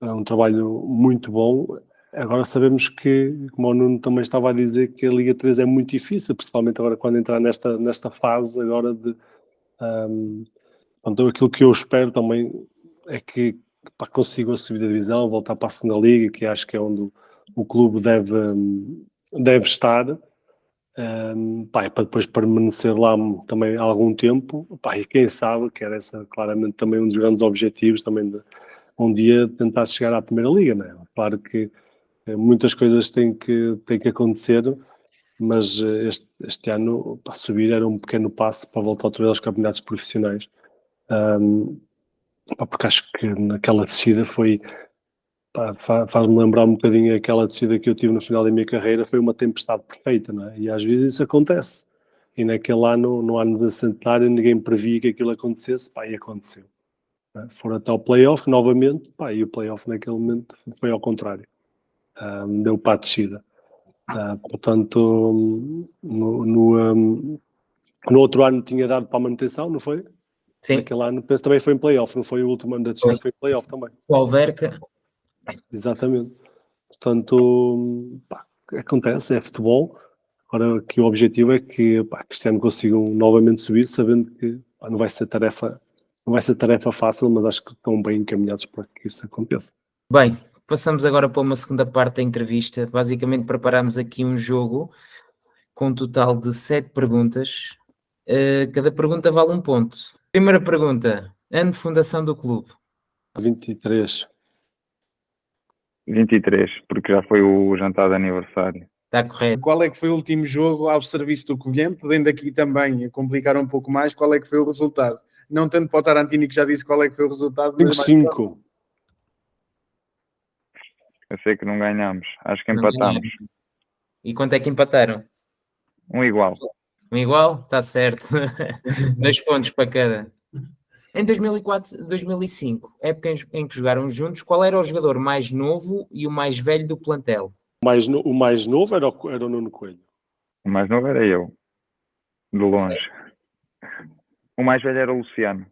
um trabalho muito bom. Agora sabemos que, como o Nuno também estava a dizer, que a Liga 3 é muito difícil, principalmente agora quando entrar nesta fase agora de... Então aquilo que eu espero também é que consigam subir a divisão, voltar para a segunda liga, que acho que é onde o clube deve estar, para depois permanecer lá também há algum tempo, e quem sabe, que era essa claramente também um dos grandes objetivos também de um dia tentar chegar à primeira liga, não é? Claro que muitas coisas têm que acontecer, mas este ano para subir era um pequeno passo para voltar outra vez aos campeonatos profissionais, porque acho que naquela descida foi, faz-me lembrar um bocadinho aquela descida que eu tive no final da minha carreira, foi uma tempestade perfeita, não é? E às vezes isso acontece, e naquele ano, no ano da centenário, ninguém previa que aquilo acontecesse, e aconteceu. Foram até o play-off novamente, e o play-off naquele momento foi ao contrário, deu para a descida. Portanto, no outro ano tinha dado para a manutenção, não foi? Sim. Naquele ano, penso também foi em play-off, não foi o último ano da descida, foi em play-off também. O Alverca. Exatamente. Portanto, acontece, é futebol. Agora que o objetivo é que este ano consigam novamente subir, sabendo que não vai ser tarefa fácil, mas acho que estão bem encaminhados para que isso aconteça. Bem, passamos agora para uma segunda parte da entrevista. Basicamente preparamos aqui um jogo com um total de 7 perguntas. Cada pergunta vale um ponto. Primeira pergunta, ano de fundação do clube? 23. 23, porque já foi o jantar de aniversário. Está correto. Qual é que foi o último jogo ao serviço do Covilhã? Podendo aqui também complicar um pouco mais, qual é que foi o resultado? Não tanto para o Tarantini, que já disse qual é que foi o resultado. 5-5. Eu sei que não ganhamos, acho que empatamos. E quanto é que empataram? Um igual. Um igual? Está certo. 2 pontos para cada. Em 2004, 2005, época em que jogaram juntos, qual era o jogador mais novo e o mais velho do plantel? O mais novo era o Nuno Coelho. O mais novo era eu, de longe. O mais velho era o Luciano.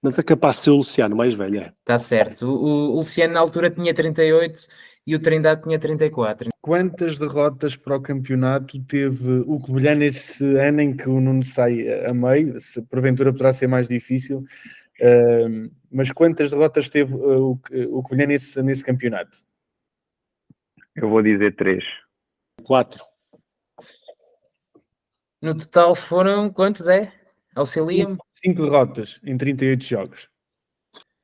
Mas é capaz de ser o Luciano, mais velho, é. Está certo. O Luciano na altura tinha 38 e o Trindade tinha 34. Quantas derrotas para o campeonato teve o Covilhã nesse ano em que o Nuno sai a meio? Se porventura poderá ser mais difícil, mas quantas derrotas teve o Covilhã nesse campeonato? Eu vou dizer 3. 4. No total foram quantos é? Auxilia-me. 5 derrotas em 38 jogos.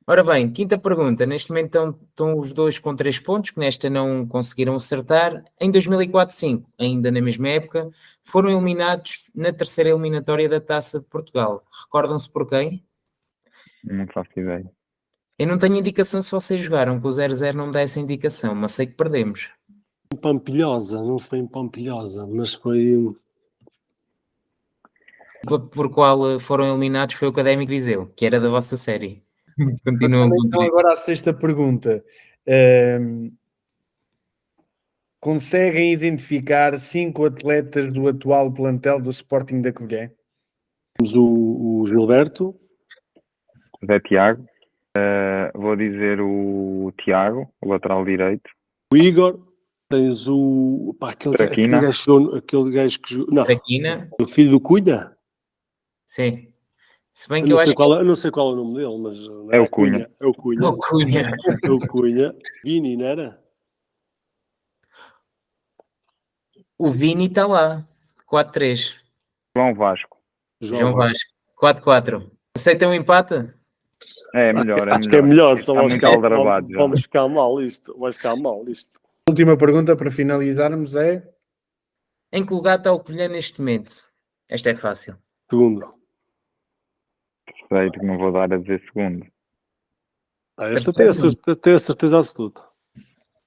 Ora bem, quinta pergunta. Neste momento estão os dois com 3 pontos, que nesta não conseguiram acertar. Em 2004-05, ainda na mesma época, foram eliminados na terceira eliminatória da Taça de Portugal. Recordam-se por quem? Não faço ideia. Eu não tenho indicação se vocês jogaram, que o 0-0 não me dá essa indicação, mas sei que perdemos. Em Pampilhosa, não foi em Pampilhosa, mas foi. Por qual foram eliminados foi o Académico de Viseu, que era da vossa série. Continuam Passando com então agora à sexta pergunta. Conseguem identificar 5 atletas do atual plantel do Sporting da Covilhã? Temos o Gilberto, Zé Tiago. Vou dizer o Tiago, o lateral direito. o Igor, tens o. Pá, aquele Traquina. gajo que jogou. Não, Traquina, o filho do Cunha. sim. Se bem Eu que não eu sei acho qual, eu não sei qual é o nome dele, mas. não É o Cunha. É o que Cunha. o Cunha. É o Cunha. Vini, não era? O Vini está lá. 4-3. João Vasco. João Vasco. 4-4. Aceitam o empate? É melhor, é Acho que é melhor. melhor, só Está vamos muito ficar, aldrabado já. vamos ficar mal isto. Vai ficar mal isto. A última pergunta para finalizarmos é: Em que lugar está o Covilhã neste momento? Esta é fácil. Segundo. Terceiro, que não vou dar a dizer segundo. Esta tenho a certeza absoluta.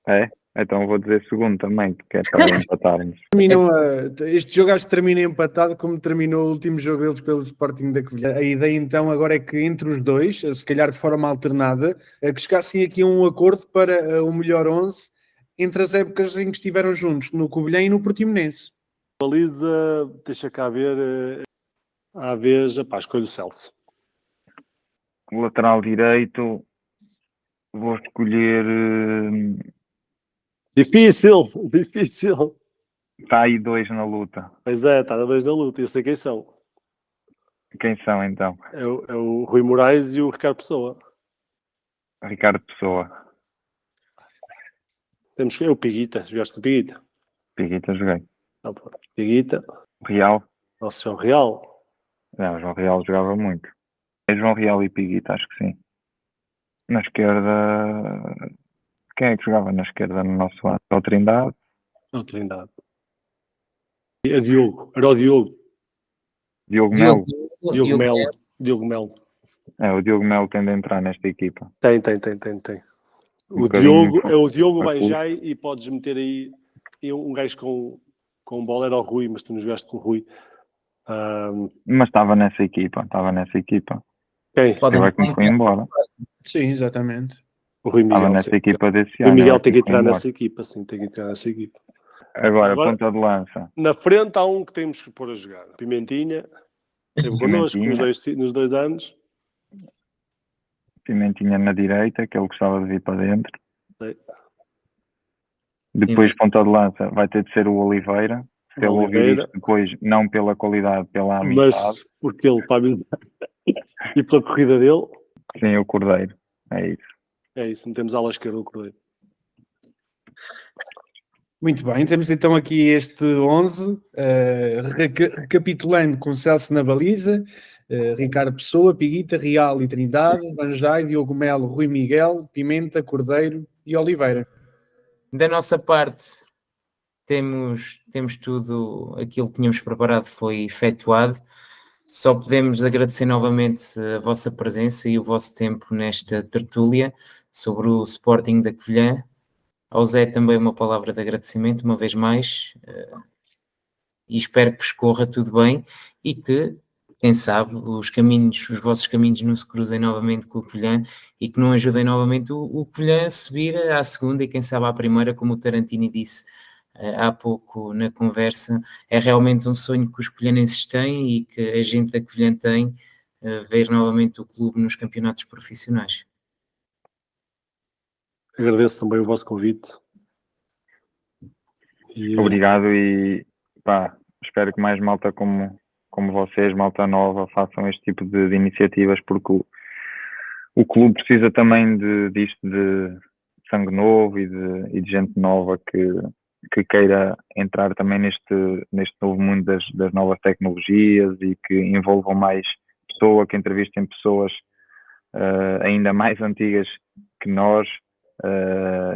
É? Então vou dizer segundo também, que é para empatarmos. este jogo acho que termina empatado como terminou o último jogo deles pelo Sporting da Covilhã. A ideia então agora é que entre os dois, se calhar de forma alternada, que chegassem aqui a um acordo para o melhor 11 entre as épocas em que estiveram juntos, no Covilhã e no Portimonense. Baliza, deixa cá ver. À vez, pá, escolho o Celso. Lateral direito, vou escolher. Difícil. Está aí 2 na luta. Pois é, está a 2 na luta. Eu sei quem são. Quem são então? É o Rui Moraes e o Ricardo Pessoa. Ricardo Pessoa. Temos que. O Piguita. Jogaste com o Piguita? Piguita joguei. Piguita. Real. Nosso João Real. Não, o João Real jogava muito. É João Real e Piguita, acho que sim. Na esquerda. Quem é que jogava na esquerda no nosso ano? O Trindade. Não, Trindade. É Diogo. Era o Diogo. Diogo Melo. Diogo Melo. É, o Diogo Melo tem de entrar nesta equipa. Tem. O Diogo é o Diogo Banjai e podes meter aí um gajo com bola, era o Rui, mas tu não jogaste com o Rui. Mas estava nessa equipa. Quem? Ele vai que me foi embora. Sim, exatamente. O Rui Miguel. Estava nessa equipa desse O ano. Miguel tem que entrar nessa equipa, sim, tem que entrar nessa equipa. Agora, ponta de lança. Na frente há um que temos que pôr a jogar. Pimentinha. Teve connosco nos 2 anos. Pimentinha na direita, que ele gostava de vir para dentro. Sim. Depois, ponta de lança, vai ter de ser o Oliveira. Se ele ouvir isto depois, não pela qualidade, pela amizade. Mas porque ele, para mim, e pela corrida dele. Sim, o Cordeiro. É isso. É isso, metemos ala esquerda o Cordeiro. Muito bem, temos então aqui este 11, recapitulando com Celso na baliza, Ricardo Pessoa, Piguita, Real e Trindade, Banjai, Diogo Melo, Rui Miguel, Pimenta, Cordeiro e Oliveira. Da nossa parte, temos tudo aquilo que tínhamos preparado foi efetuado. Só podemos agradecer novamente a vossa presença e o vosso tempo nesta tertúlia sobre o Sporting da Covilhã. Ao Zé também uma palavra de agradecimento, uma vez mais, e espero que vos corra tudo bem e que, quem sabe, os vossos caminhos não se cruzem novamente com o Covilhã e que não ajudem novamente o Covilhã a subir à segunda e quem sabe à primeira, como o Tarantini disse há pouco na conversa. É realmente um sonho que os covilhanenses têm e que a gente da Covilhã tem, ver novamente o clube nos campeonatos profissionais. Agradeço também o vosso convite. Obrigado e espero que mais malta como vocês, malta nova, façam este tipo de iniciativas, porque o clube precisa também disto de sangue novo e de gente nova que queira entrar também neste novo mundo das novas tecnologias e que envolvam mais pessoas, que entrevistem pessoas ainda mais antigas que nós,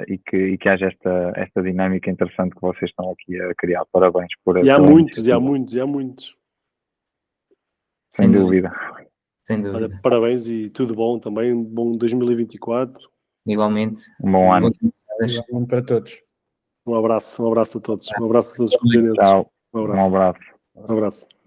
e que haja esta dinâmica interessante que vocês estão aqui a criar. Parabéns por há muitos. Sem dúvida. sem Olha, dúvida. parabéns e tudo bom também. Bom 2024. Igualmente. Um bom ano. Boas entradas. Igualmente para todos. Um abraço a todos. Um abraço a todos os Tchau. Um Um abraço. abraço. Um abraço.